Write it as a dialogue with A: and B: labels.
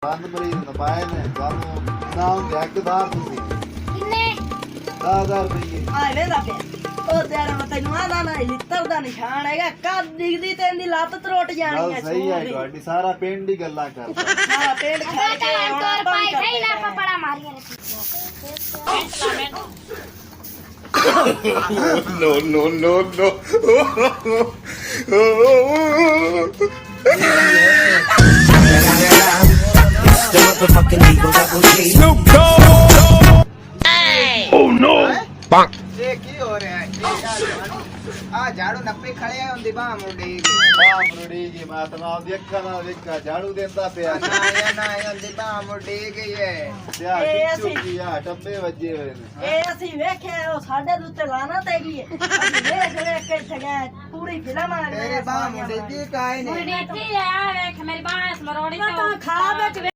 A: ਬੰਦ ਮਰੀਜ਼ ਨਪਾਏ ਨੇ ਸਾਨੂੰ ਨਾਮ ਦੇ ਹੱਕਦਾਰ ਤੁਸੀਂ
B: ਕਿੰਨੇ
A: 10000 ਰੁਪਏ
C: ਆ ਵੇਲਾ ਪਿਆ ਉਹ ਤੇਰਾ ਮੈਂ ਤੈਨੂੰ ਆਦਾ ਨਾ ਲਿੱਤਰ ਦਾ ਨਿਸ਼ਾਨ ਹੈਗਾ ਕੱਦ ਦਿਖਦੀ ਤੇ ਇਹਦੀ ਲੱਤ ਤਰੋਟ ਜਾਣੀ
A: ਗੱਲ
C: ਹੈ
A: ਸਹੀ ਹੈ ਤੁਹਾਡੀ ਸਾਰਾ ਪਿੰਡ ਹੀ ਗੱਲਾਂ ਕਰਦਾ
C: ਸਾਰਾ ਪਿੰਡ ਖਾ ਕੇ ਹੁਣ
B: ਤੋਰ
C: ਆਪਾਂ
B: ਪਾਈ
C: ਵੀ
B: ਸਹੀ ਨਾ
C: ਕਰਦੇ
B: ਪਪੜਾ ਮਾਰੀਆਂ ਨੇ
D: No, no, no, no. Snoop Dogg. Oh no. Bonk.
E: ਇਹ ਕੀ ਹੋ ਰਿਹਾ ਹੈ ਆ ਝਾੜੂ ਨੱਪੇ ਖੜੇ ਆ ਹੁੰਦੀ ਬਾਹ ਮੁੰਡੇ
A: ਬਾਹ ਮਰੜੀ ਜੀ ਮਾਤਮਾ ਦੀ ਅੱਖਾਂ ਨਾਲ ਵੇਖਾ ਝਾੜੂ ਦਿੰਦਾ ਪਿਆ
E: ਨਾ ਹੁੰਦੀ ਬਾਹ ਮੁੰਡੇ ਗਈ ਹੈ
A: ਸਿਆ
C: ਇਹ
A: ਕਿੱਚੂ
C: ਅਸੀਂ-
A: ਕੀ ਆ ਟੱਬੇ ਵੱਜੇ ਹੋਏ ਨੇ
C: ਇਹ ਅਸੀਂ ਵੇਖਿਆ ਉਹ ਸਾਡੇ ਦੇ ਉੱਤੇ ਲਾਨਤ ਹੈਗੀ ਹੈ ਅਸੀਂ ਵੇਖ ਕੇ ਇੱਥੇ ਗਏ ਪੂਰੀ ਫਿਲਮ ਆ
E: ਤੇਰੇ ਬਾਹ ਮੁੰਡੇ ਦੀ ਕਾਇ ਨੇ
B: ਮੁੰਡੇ ਇੱਥੇ ਆ ਵੇਖ ਮੇਰੀ ਬਾਂਹ ਇਸ ਮਰੋੜੀ
C: ਤਾਂ ਖਾ ਵਿੱਚ